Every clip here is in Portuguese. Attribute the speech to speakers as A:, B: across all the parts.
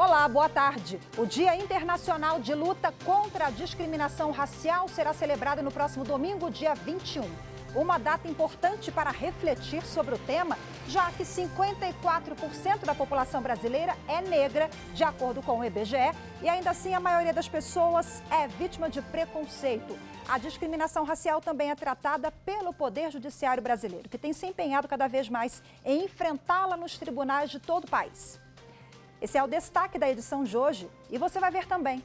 A: Olá, boa tarde. O Dia Internacional de Luta contra a Discriminação Racial será celebrado no próximo domingo, dia 21. Uma data importante para refletir sobre o tema, já que 54% da população brasileira é negra, de acordo com o IBGE, e ainda assim a maioria das pessoas é vítima de preconceito. A discriminação racial também é tratada pelo Poder Judiciário brasileiro, que tem se empenhado cada vez mais em enfrentá-la nos tribunais de todo o país. Esse é o destaque da edição de hoje e você vai ver também.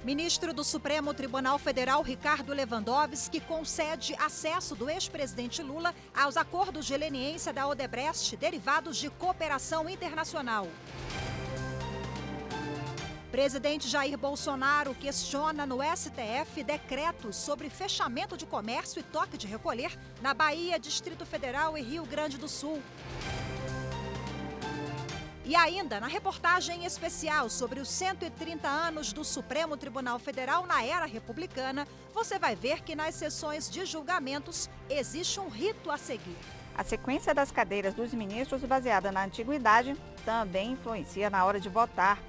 A: Ministro do Supremo Tribunal Federal, Ricardo Lewandowski, concede acesso do ex-presidente Lula aos acordos de leniência da Odebrecht derivados de cooperação internacional. Presidente Jair Bolsonaro questiona no STF decretos sobre fechamento de comércio e toque de recolher na Bahia, Distrito Federal e Rio Grande do Sul. E ainda, na reportagem especial sobre os 130 anos do Supremo Tribunal Federal na era republicana, você vai ver que nas sessões de julgamentos existe um rito a seguir.
B: A sequência das cadeiras dos ministros, baseada na antiguidade, também influencia na hora de votar.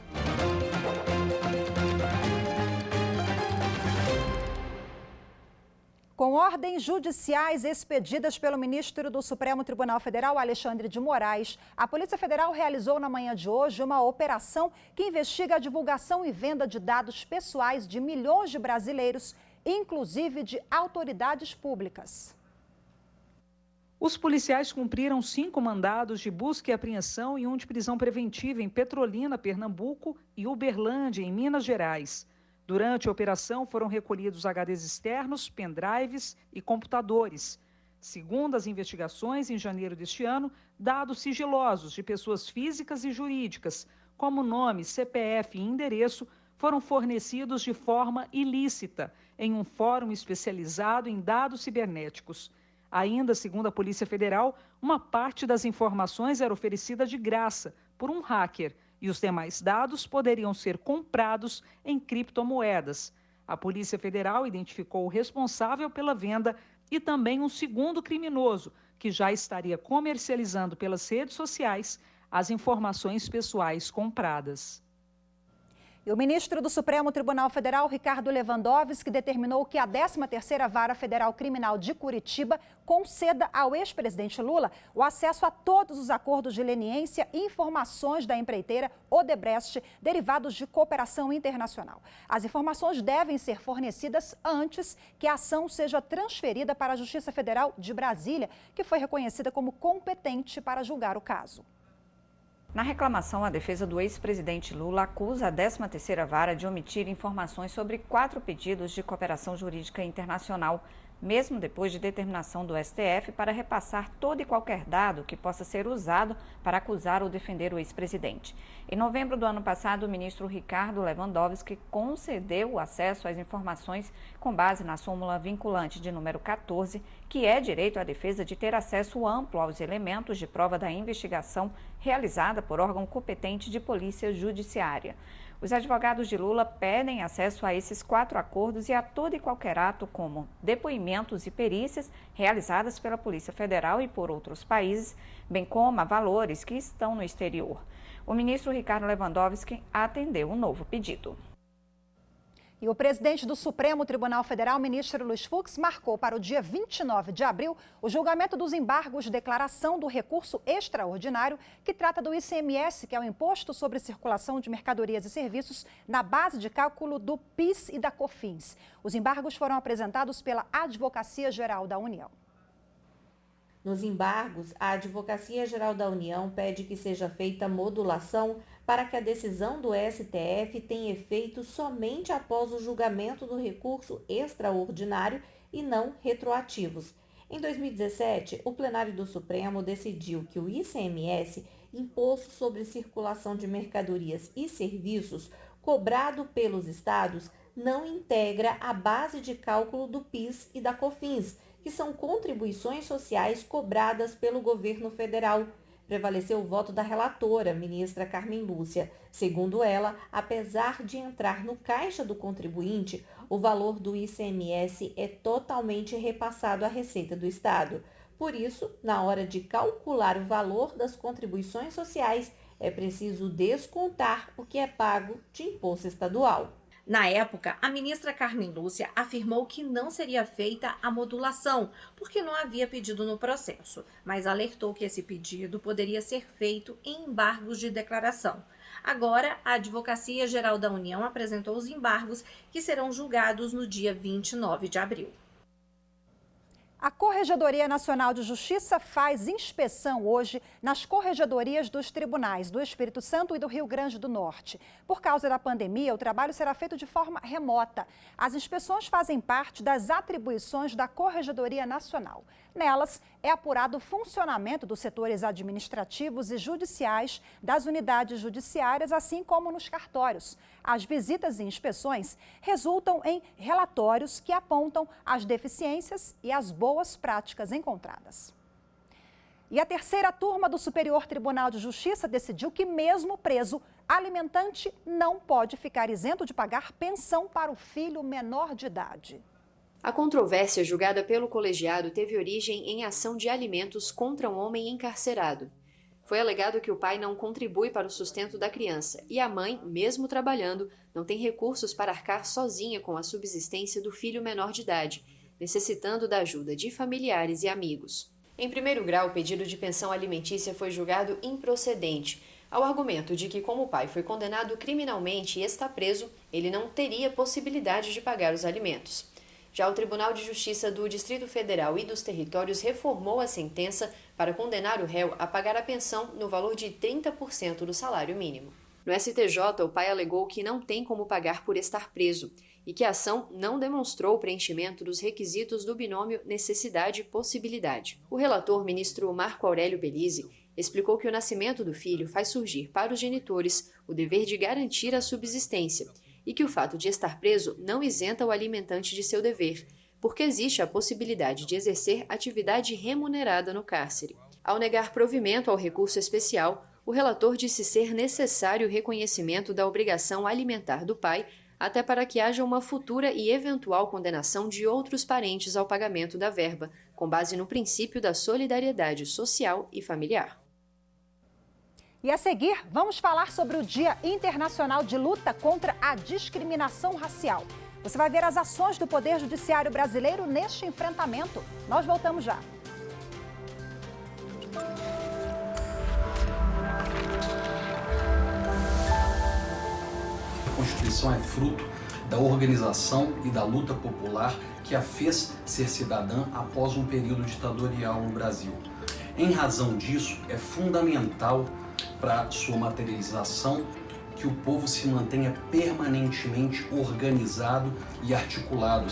A: Com ordens judiciais expedidas pelo ministro do Supremo Tribunal Federal, Alexandre de Moraes, a Polícia Federal realizou na manhã de hoje uma operação que investiga a divulgação e venda de dados pessoais de milhões de brasileiros, inclusive de autoridades públicas.
C: Os policiais cumpriram 5 mandados de busca e apreensão e um de prisão preventiva em Petrolina, Pernambuco, e Uberlândia, em Minas Gerais. Durante a operação, foram recolhidos HDs externos, pendrives e computadores. Segundo as investigações, em janeiro deste ano, dados sigilosos de pessoas físicas e jurídicas, como nome, CPF e endereço, foram fornecidos de forma ilícita em um fórum especializado em dados cibernéticos. Ainda, segundo a Polícia Federal, uma parte das informações era oferecida de graça por um hacker, e os demais dados poderiam ser comprados em criptomoedas. A Polícia Federal identificou o responsável pela venda e também um segundo criminoso, que já estaria comercializando pelas redes sociais as informações pessoais compradas.
A: E o ministro do Supremo Tribunal Federal, Ricardo Lewandowski, determinou que a 13ª Vara Federal Criminal de Curitiba conceda ao ex-presidente Lula o acesso a todos os acordos de leniência e informações da empreiteira Odebrecht derivados de cooperação internacional. As informações devem ser fornecidas antes que a ação seja transferida para a Justiça Federal de Brasília, que foi reconhecida como competente para julgar o caso.
B: Na reclamação, a defesa do ex-presidente Lula acusa a 13ª Vara de omitir informações sobre 4 pedidos de cooperação jurídica internacional, mesmo depois de determinação do STF para repassar todo e qualquer dado que possa ser usado para acusar ou defender o ex-presidente. Em novembro do ano passado, o ministro Ricardo Lewandowski concedeu o acesso às informações com base na súmula vinculante de número 14, que é direito à defesa de ter acesso amplo aos elementos de prova da investigação realizada por órgão competente de polícia judiciária. Os advogados de Lula pedem acesso a esses 4 acordos e a todo e qualquer ato, como depoimentos e perícias realizadas pela Polícia Federal e por outros países, bem como a valores que estão no exterior. O ministro Ricardo Lewandowski atendeu um novo pedido.
A: E o presidente do Supremo Tribunal Federal, ministro Luiz Fux, marcou para o dia 29 de abril o julgamento dos embargos de declaração do recurso extraordinário que trata do ICMS, que é o Imposto sobre Circulação de Mercadorias e Serviços, na base de cálculo do PIS e da COFINS. Os embargos foram apresentados pela Advocacia Geral da União.
D: Nos embargos, a Advocacia Geral da União pede que seja feita modulação para que a decisão do STF tenha efeito somente após o julgamento do recurso extraordinário e não retroativos. Em 2017, o plenário do Supremo decidiu que o ICMS, Imposto sobre Circulação de Mercadorias e Serviços, cobrado pelos estados, não integra a base de cálculo do PIS e da COFINS, que são contribuições sociais cobradas pelo governo federal. Prevaleceu o voto da relatora, ministra Carmen Lúcia. Segundo ela, apesar de entrar no caixa do contribuinte, o valor do ICMS é totalmente repassado à Receita do Estado. Por isso, na hora de calcular o valor das contribuições sociais, é preciso descontar o que é pago de imposto estadual. Na época, a ministra Carmen Lúcia afirmou que não seria feita a modulação, porque não havia pedido no processo, mas alertou que esse pedido poderia ser feito em embargos de declaração. Agora, a Advocacia Geral da União apresentou os embargos que serão julgados no dia 29 de abril.
A: A Corregedoria Nacional de Justiça faz inspeção hoje nas corregedorias dos tribunais do Espírito Santo e do Rio Grande do Norte. Por causa da pandemia, o trabalho será feito de forma remota. As inspeções fazem parte das atribuições da Corregedoria Nacional. Nelas, é apurado o funcionamento dos setores administrativos e judiciais das unidades judiciárias, assim como nos cartórios. As visitas e inspeções resultam em relatórios que apontam as deficiências e as boas práticas encontradas. E a terceira turma do Superior Tribunal de Justiça decidiu que mesmo preso, alimentante não pode ficar isento de pagar pensão para o filho menor de idade.
E: A controvérsia julgada pelo colegiado teve origem em ação de alimentos contra um homem encarcerado. Foi alegado que o pai não contribui para o sustento da criança e a mãe, mesmo trabalhando, não tem recursos para arcar sozinha com a subsistência do filho menor de idade, necessitando da ajuda de familiares e amigos. Em primeiro grau, o pedido de pensão alimentícia foi julgado improcedente, ao argumento de que, como o pai foi condenado criminalmente e está preso, ele não teria possibilidade de pagar os alimentos. Já o Tribunal de Justiça do Distrito Federal e dos Territórios reformou a sentença para condenar o réu a pagar a pensão no valor de 30% do salário mínimo. No STJ, o pai alegou que não tem como pagar por estar preso e que a ação não demonstrou o preenchimento dos requisitos do binômio necessidade e possibilidade. O relator, ministro Marco Aurélio Belize, explicou que o nascimento do filho faz surgir para os genitores o dever de garantir a subsistência e que o fato de estar preso não isenta o alimentante de seu dever, porque existe a possibilidade de exercer atividade remunerada no cárcere. Ao negar provimento ao recurso especial, o relator disse ser necessário o reconhecimento da obrigação alimentar do pai, até para que haja uma futura e eventual condenação de outros parentes ao pagamento da verba, com base no princípio da solidariedade social e familiar.
A: E a seguir, vamos falar sobre o Dia Internacional de Luta contra a Discriminação Racial. Você vai ver as ações do Poder Judiciário brasileiro neste enfrentamento. Nós voltamos já.
F: A Constituição é fruto da organização e da luta popular que a fez ser cidadã após um período ditatorial no Brasil. Em razão disso, é fundamental para sua materialização que o povo se mantenha permanentemente organizado e articulado.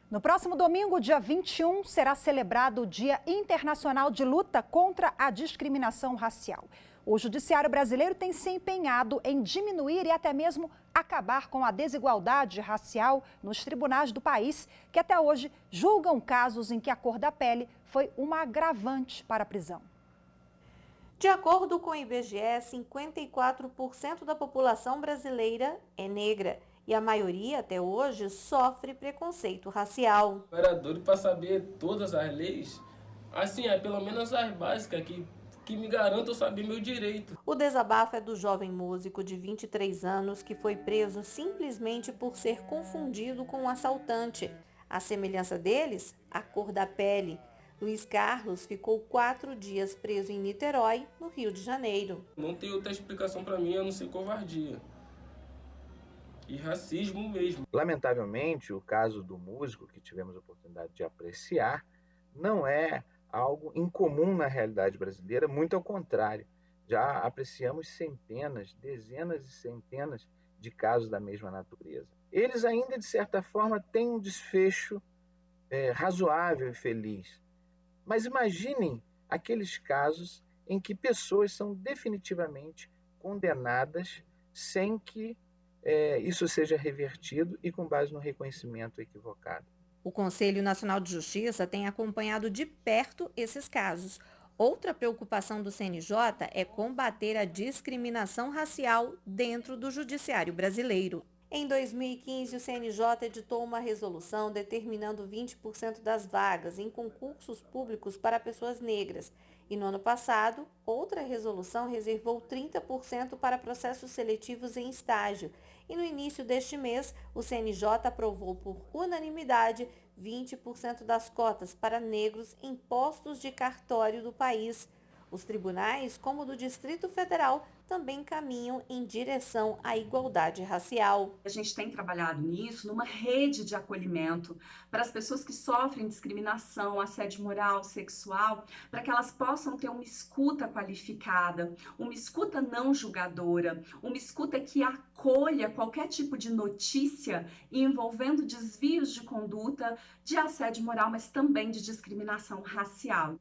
A: No próximo domingo, dia 21, será celebrado o Dia Internacional de Luta contra a Discriminação Racial. O Judiciário brasileiro tem se empenhado em diminuir e até mesmo acabar com a desigualdade racial nos tribunais do país, que até hoje julgam casos em que a cor da pele foi uma agravante para a prisão.
D: De acordo com o IBGE, 54% da população brasileira é negra e a maioria, até hoje, sofre preconceito racial.
G: Eu era doido para saber todas as leis, assim, pelo menos as básicas que me garantam saber meu direito.
D: O desabafo é do jovem músico de 23 anos que foi preso simplesmente por ser confundido com um assaltante. A semelhança deles, a cor da pele. Luiz Carlos ficou 4 dias preso em Niterói, no Rio de Janeiro.
G: Não tem outra explicação para mim a não ser covardia. E racismo mesmo.
H: Lamentavelmente, o caso do músico que tivemos a oportunidade de apreciar não é algo incomum na realidade brasileira, muito ao contrário. Já apreciamos centenas, dezenas e centenas de casos da mesma natureza. Eles ainda, de certa forma, têm um desfecho razoável e feliz. Mas imaginem aqueles casos em que pessoas são definitivamente condenadas sem que isso seja revertido e com base no reconhecimento equivocado.
D: O Conselho Nacional de Justiça tem acompanhado de perto esses casos. Outra preocupação do CNJ é combater a discriminação racial dentro do judiciário brasileiro. Em 2015, o CNJ editou uma resolução determinando 20% das vagas em concursos públicos para pessoas negras. E no ano passado, outra resolução reservou 30% para processos seletivos em estágio. E no início deste mês, o CNJ aprovou por unanimidade 20% das cotas para negros em postos de cartório do país. Os tribunais, como o do Distrito Federal, também caminham em direção à igualdade racial.
I: A gente tem trabalhado nisso, numa rede de acolhimento para as pessoas que sofrem discriminação, assédio moral, sexual, para que elas possam ter uma escuta qualificada, uma escuta não julgadora, uma escuta que acolha qualquer tipo de notícia envolvendo desvios de conduta, de assédio moral, mas também de discriminação racial.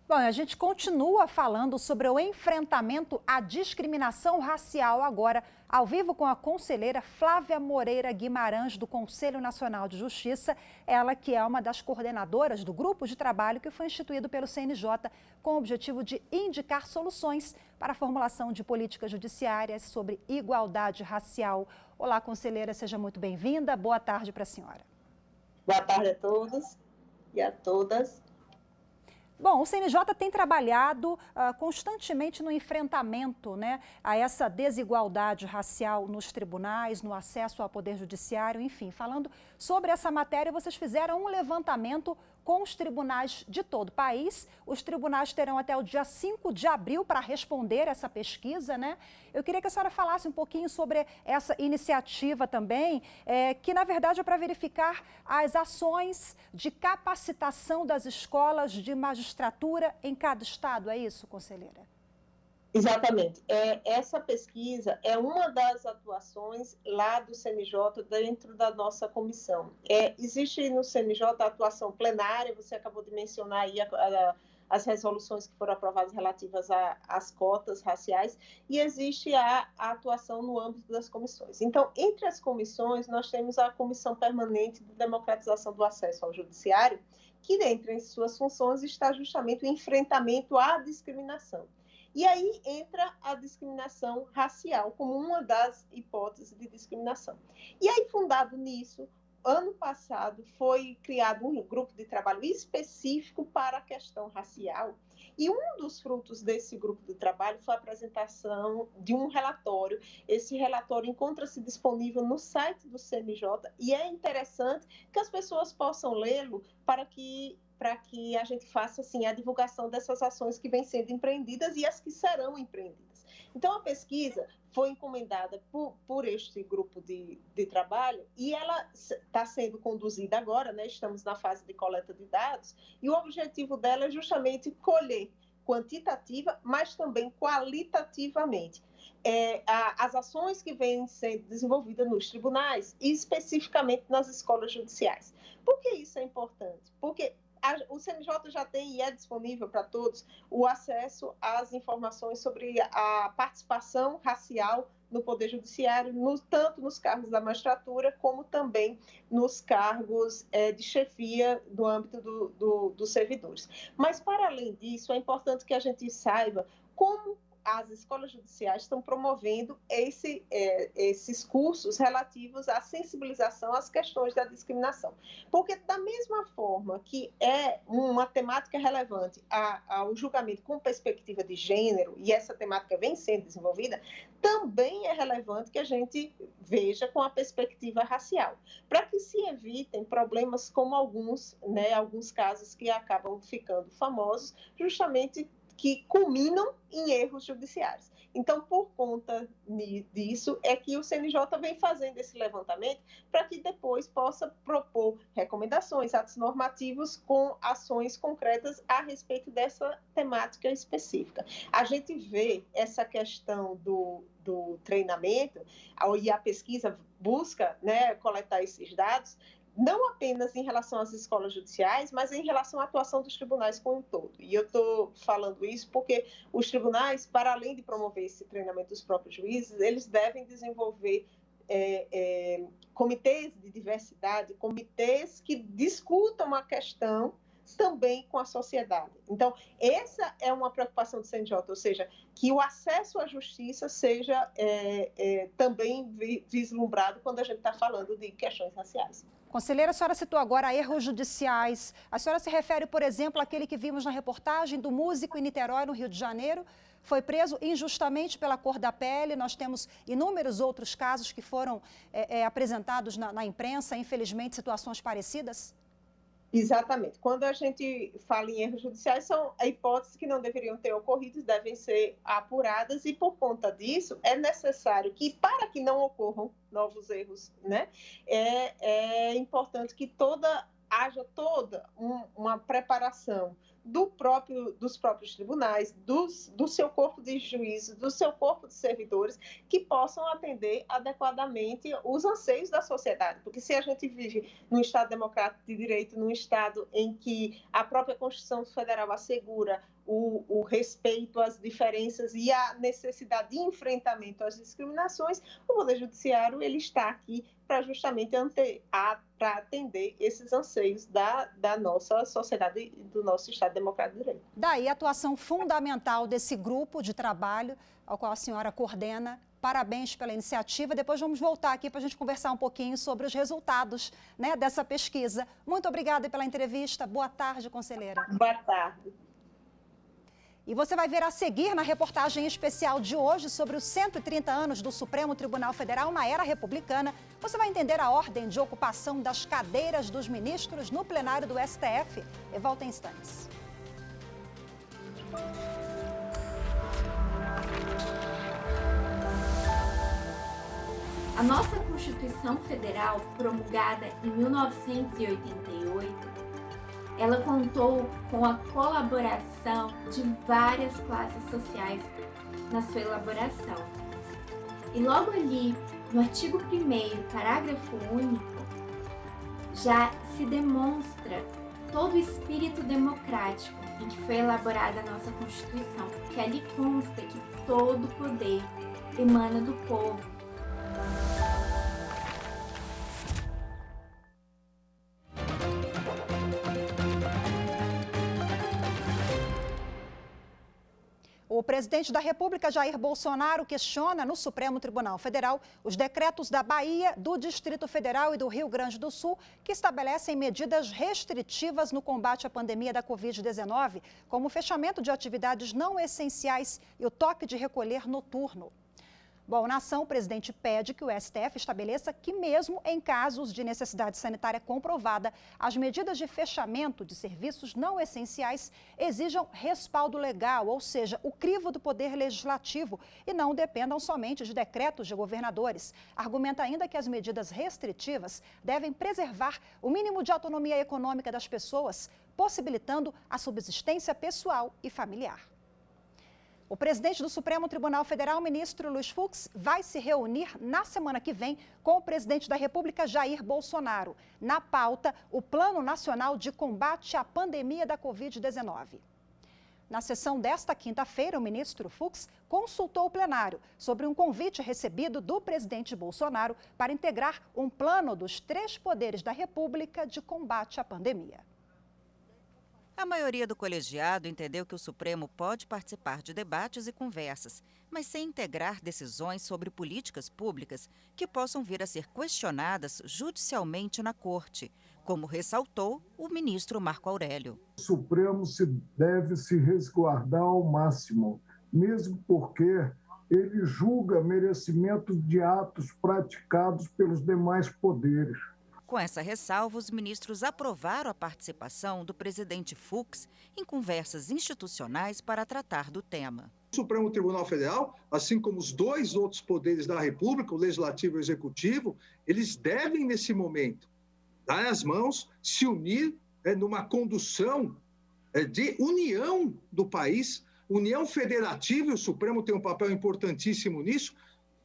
A: Bom, a gente continua falando sobre o enfrentamento à discriminação racial agora, ao vivo com a conselheira Flávia Moreira Guimarães, do Conselho Nacional de Justiça, ela que é uma das coordenadoras do grupo de trabalho que foi instituído pelo CNJ com o objetivo de indicar soluções para a formulação de políticas judiciárias sobre igualdade racial. Olá, conselheira, seja muito bem-vinda. Boa tarde para a senhora.
J: Boa tarde a todos e a todas.
A: Bom, o CNJ tem trabalhado constantemente no enfrentamento, né, a essa desigualdade racial nos tribunais, no acesso ao poder judiciário, enfim. Falando sobre essa matéria, vocês fizeram um levantamento com os tribunais de todo o país. Os tribunais terão até o dia 5 de abril para responder essa pesquisa, né? Eu queria que a senhora falasse um pouquinho sobre essa iniciativa também, que na verdade é para verificar as ações de capacitação das escolas de magistratura em cada estado. É isso, conselheira?
J: Exatamente. Essa pesquisa é uma das atuações lá do CNJ dentro da nossa comissão. Existe no CNJ a atuação plenária, você acabou de mencionar aí as resoluções que foram aprovadas relativas às cotas raciais, e existe a atuação no âmbito das comissões. Então, entre as comissões, nós temos a Comissão Permanente de Democratização do Acesso ao Judiciário, que dentre as suas funções está justamente o enfrentamento à discriminação. E aí entra a discriminação racial como uma das hipóteses de discriminação. E aí, fundado nisso, ano passado foi criado um grupo de trabalho específico para a questão racial. E um dos frutos desse grupo de trabalho foi a apresentação de um relatório. Esse relatório encontra-se disponível no site do CNJ e é interessante que as pessoas possam lê-lo para que a gente faça assim, a divulgação dessas ações que vêm sendo empreendidas e as que serão empreendidas. Então, a pesquisa foi encomendada por este grupo de trabalho e ela está sendo conduzida agora, né? Estamos na fase de coleta de dados, e o objetivo dela é justamente colher quantitativa, mas também qualitativamente as ações que vêm sendo desenvolvidas nos tribunais e especificamente nas escolas judiciais. Por que isso é importante? Porque o CNJ já tem e é disponível para todos o acesso às informações sobre a participação racial no Poder Judiciário, tanto nos cargos da magistratura, como também nos cargos de chefia do âmbito dos servidores. Mas, para além disso, é importante que a gente saiba como as escolas judiciais estão promovendo esses cursos relativos à sensibilização às questões da discriminação. Porque, da mesma forma que é uma temática relevante ao julgamento com perspectiva de gênero, e essa temática vem sendo desenvolvida, também é relevante que a gente veja com a perspectiva racial, para que se evitem problemas como alguns casos que acabam ficando famosos, justamente que culminam em erros judiciários. Então, por conta disso, é que o CNJ vem fazendo esse levantamento para que depois possa propor recomendações, atos normativos com ações concretas a respeito dessa temática específica. A gente vê essa questão do treinamento, e a pesquisa busca, né, coletar esses dados, não apenas em relação às escolas judiciais, mas em relação à atuação dos tribunais como um todo. E eu estou falando isso porque os tribunais, para além de promover esse treinamento dos próprios juízes, eles devem desenvolver comitês de diversidade, comitês que discutam a questão também com a sociedade. Então, essa é uma preocupação do CNJ, ou seja, que o acesso à justiça seja também vislumbrado quando a gente está falando de questões raciais.
A: Conselheira, a senhora citou agora erros judiciais. A senhora se refere, por exemplo, àquele que vimos na reportagem do músico em Niterói, no Rio de Janeiro, foi preso injustamente pela cor da pele. Nós temos inúmeros outros casos que foram apresentados na imprensa, infelizmente, situações parecidas?
J: Exatamente. Quando a gente fala em erros judiciais, são hipóteses que não deveriam ter ocorrido, devem ser apuradas, e por conta disso é necessário que, para que não ocorram novos erros, né, é importante que haja toda uma preparação dos próprios tribunais, do seu corpo de juízes, do seu corpo de servidores, que possam atender adequadamente os anseios da sociedade. Porque se a gente vive num Estado democrático de direito, num Estado em que a própria Constituição Federal assegura o respeito às diferenças e a necessidade de enfrentamento às discriminações, o Poder Judiciário ele está aqui para justamente para atender esses anseios da nossa sociedade e do nosso Estado Democrático de Direito.
A: Daí a atuação fundamental desse grupo de trabalho, ao qual a senhora coordena. Parabéns pela iniciativa. Depois vamos voltar aqui para a gente conversar um pouquinho sobre os resultados, né, dessa pesquisa. Muito obrigada pela entrevista. Boa tarde, conselheira.
J: Boa tarde.
A: E você vai ver a seguir na reportagem especial de hoje sobre os 130 anos do Supremo Tribunal Federal na era republicana. Você vai entender a ordem de ocupação das cadeiras dos ministros no plenário do STF. Eu volto em instantes.
K: A nossa Constituição Federal, promulgada em 1988, ela contou com a colaboração de várias classes sociais na sua elaboração. E logo ali, no artigo 1º, parágrafo único, já se demonstra todo o espírito democrático em que foi elaborada a nossa Constituição, que ali consta que todo poder emana do povo.
A: O presidente da República, Jair Bolsonaro, questiona no Supremo Tribunal Federal os decretos da Bahia, do Distrito Federal e do Rio Grande do Sul, que estabelecem medidas restritivas no combate à pandemia da Covid-19, como o fechamento de atividades não essenciais e o toque de recolher noturno. Bom, na ação, o presidente pede que o STF estabeleça que, mesmo em casos de necessidade sanitária comprovada, as medidas de fechamento de serviços não essenciais exijam respaldo legal, ou seja, o crivo do Poder Legislativo, e não dependam somente de decretos de governadores. Argumenta ainda que as medidas restritivas devem preservar o mínimo de autonomia econômica das pessoas, possibilitando a subsistência pessoal e familiar. O presidente do Supremo Tribunal Federal, ministro Luiz Fux, vai se reunir na semana que vem com o presidente da República, Jair Bolsonaro. Na pauta, o Plano Nacional de Combate à Pandemia da Covid-19. Na sessão desta quinta-feira, o ministro Fux consultou o plenário sobre um convite recebido do presidente Bolsonaro para integrar um plano dos 3 poderes da República de combate à pandemia.
L: A maioria do colegiado entendeu que o Supremo pode participar de debates e conversas, mas sem integrar decisões sobre políticas públicas que possam vir a ser questionadas judicialmente na Corte, como ressaltou o ministro Marco Aurélio.
M: O Supremo deve se resguardar ao máximo, mesmo porque ele julga merecimento de atos praticados pelos demais poderes.
L: Com essa ressalva, os ministros aprovaram a participação do presidente Fux em conversas institucionais para tratar do tema.
N: O Supremo Tribunal Federal, assim como os 2 outros poderes da República, o Legislativo e o Executivo, eles devem, nesse momento, dar as mãos, se unir numa condução de união do país, união federativa, e o Supremo tem um papel importantíssimo nisso,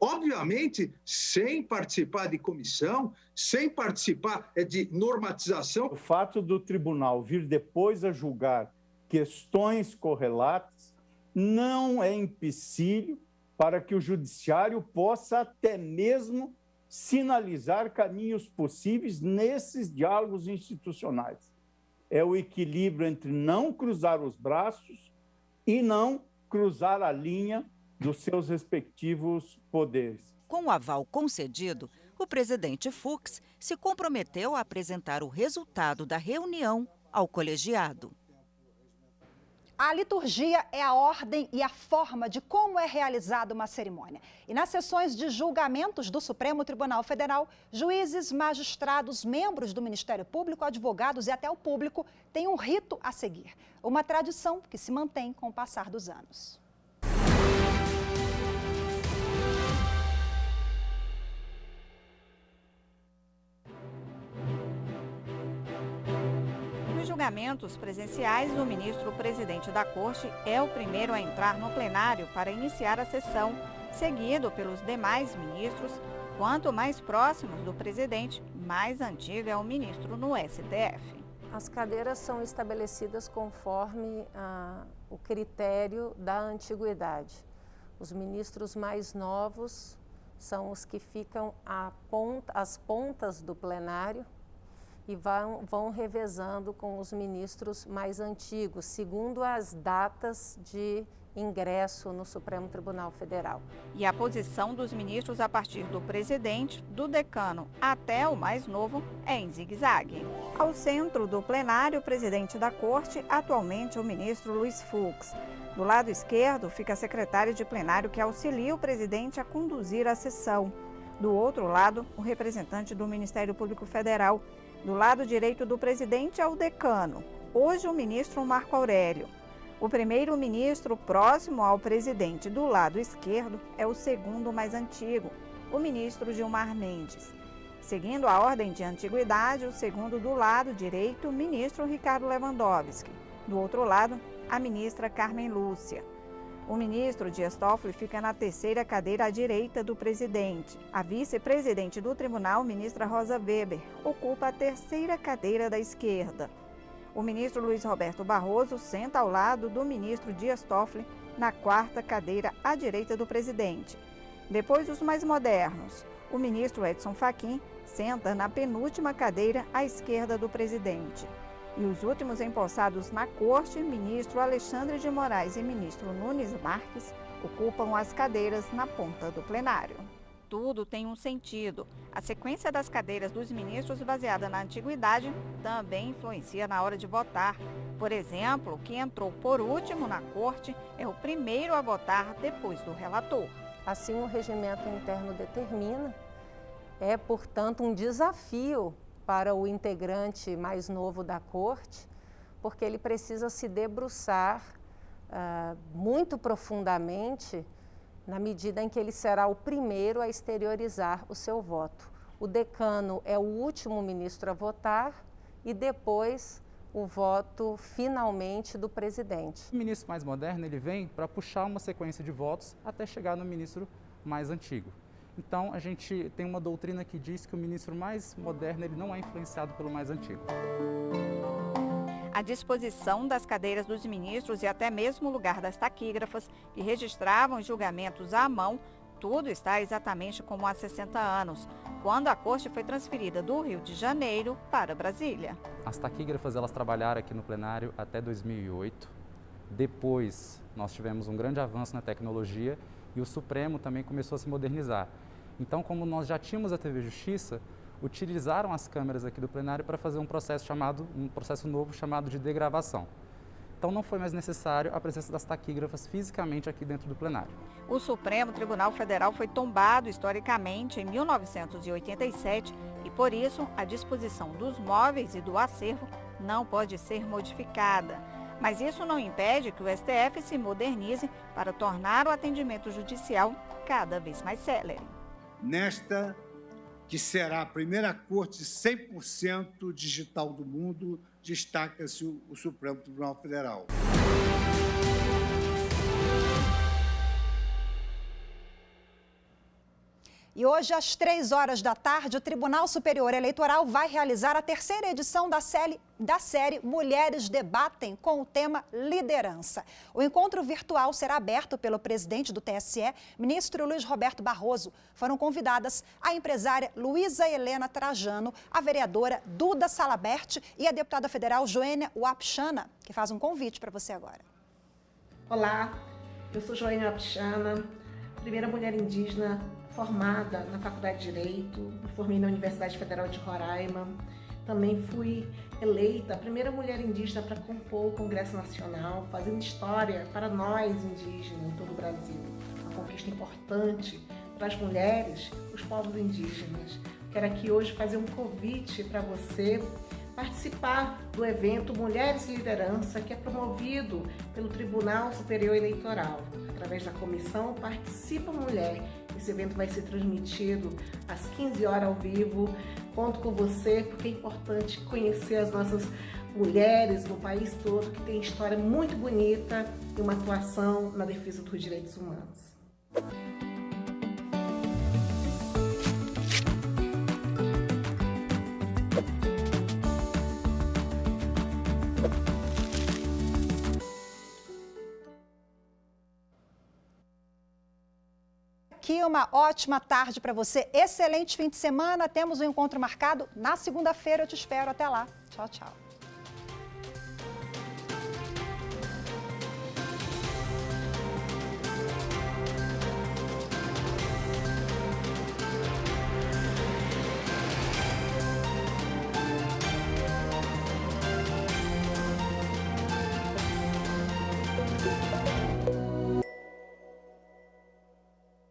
N: obviamente, sem participar de comissão, sem participar de normatização.
O: O fato do tribunal vir depois a julgar questões correlatas não é empecilho para que o judiciário possa até mesmo sinalizar caminhos possíveis nesses diálogos institucionais. é o equilíbrio entre não cruzar os braços e não cruzar a linha dos seus respectivos poderes.
L: Com o aval concedido, o presidente Fux se comprometeu a apresentar o resultado da reunião ao colegiado.
A: A liturgia é a ordem e a forma de como é realizada uma cerimônia. E nas sessões de julgamentos do Supremo Tribunal Federal, juízes, magistrados, membros do Ministério Público, advogados e até o público têm um rito a seguir. Uma tradição que se mantém com o passar dos anos.
B: Nos julgamentos presenciais, o ministro-presidente da Corte é o primeiro a entrar no plenário para iniciar a sessão, seguido pelos demais ministros. Quanto mais próximos do presidente, mais antigo é o ministro no STF.
P: As cadeiras são estabelecidas conforme o critério da antiguidade. Os ministros mais novos são os que ficam às pontas do plenário e vão revezando com os ministros mais antigos, segundo as datas de ingresso no Supremo Tribunal Federal.
B: E a posição dos ministros a partir do presidente, do decano até o mais novo, é em zigue-zague. Ao centro do plenário, o presidente da Corte, atualmente o ministro Luiz Fux. Do lado esquerdo fica a secretária de plenário que auxilia o presidente a conduzir a sessão. Do outro lado, o representante do Ministério Público Federal. Do lado direito do presidente é o decano, hoje o ministro Marco Aurélio. O primeiro-ministro próximo ao presidente do lado esquerdo é o segundo mais antigo, o ministro Gilmar Mendes. Seguindo a ordem de antiguidade, o segundo do lado direito, o ministro Ricardo Lewandowski. Do outro lado, a ministra Carmen Lúcia. O ministro Dias Toffoli fica na terceira cadeira à direita do presidente. A vice-presidente do tribunal, ministra Rosa Weber, ocupa a terceira cadeira da esquerda. O ministro Luiz Roberto Barroso senta ao lado do ministro Dias Toffoli na quarta cadeira à direita do presidente. Depois, os mais modernos. O ministro Edson Fachin senta na penúltima cadeira à esquerda do presidente. E os últimos empossados na corte, ministro Alexandre de Moraes e ministro Nunes Marques, ocupam as cadeiras na ponta do plenário. Tudo tem um sentido. A sequência das cadeiras dos ministros, baseada na antiguidade, também influencia na hora de votar. Por exemplo, o que entrou por último na corte é o primeiro a votar depois do relator.
P: Assim, o regimento interno determina. É, portanto, um desafio para o integrante mais novo da corte, porque ele precisa se debruçar muito profundamente na medida em que ele será o primeiro a exteriorizar o seu voto. O decano é o último ministro a votar e depois o voto finalmente do presidente.
Q: O ministro mais moderno ele vem para puxar uma sequência de votos até chegar no ministro mais antigo. Então, a gente tem uma doutrina que diz que o ministro mais moderno ele não é influenciado pelo mais antigo.
B: A disposição das cadeiras dos ministros e até mesmo o lugar das taquígrafas, que registravam os julgamentos à mão, tudo está exatamente como há 60 anos, quando a corte foi transferida do Rio de Janeiro para Brasília.
Q: As taquígrafas elas trabalharam aqui no plenário até 2008. Depois, nós tivemos um grande avanço na tecnologia e o Supremo também começou a se modernizar. Então, como nós já tínhamos a TV Justiça, utilizaram as câmeras aqui do plenário para fazer um processo novo chamado de degravação. Então, não foi mais necessário a presença das taquígrafas fisicamente aqui dentro do plenário.
B: O Supremo Tribunal Federal foi tombado historicamente em 1987 e, por isso, a disposição dos móveis e do acervo não pode ser modificada. Mas isso não impede que o STF se modernize para tornar o atendimento judicial cada vez mais célere.
R: Nesta que será a primeira corte 100% digital do mundo, destaca-se o Supremo Tribunal Federal.
A: E hoje, às 15h, o Tribunal Superior Eleitoral vai realizar a terceira edição da série Mulheres Debatem, com o tema Liderança. O encontro virtual será aberto pelo presidente do TSE, ministro Luiz Roberto Barroso. Foram convidadas a empresária Luísa Helena Trajano, a vereadora Duda Salabert e a deputada federal Joênia Wapichana, que faz um convite para você agora.
S: Olá, eu sou Joênia Wapichana, primeira mulher indígena formada na Faculdade de Direito, me formei na Universidade Federal de Roraima. Também fui eleita a primeira mulher indígena para compor o Congresso Nacional, fazendo história para nós indígenas em todo o Brasil. Uma conquista importante para as mulheres, os povos indígenas. Quero aqui hoje fazer um convite para você participar do evento Mulheres e Liderança, que é promovido pelo Tribunal Superior Eleitoral. Através da comissão Participa Mulher. Esse evento vai ser transmitido às 15h ao vivo. Conto com você, porque é importante conhecer as nossas mulheres no país todo, que tem história muito bonita e uma atuação na defesa dos direitos humanos.
A: Aqui uma ótima tarde para você, excelente fim de semana. Temos um encontro marcado na segunda-feira, eu te espero. Até lá. Tchau, tchau.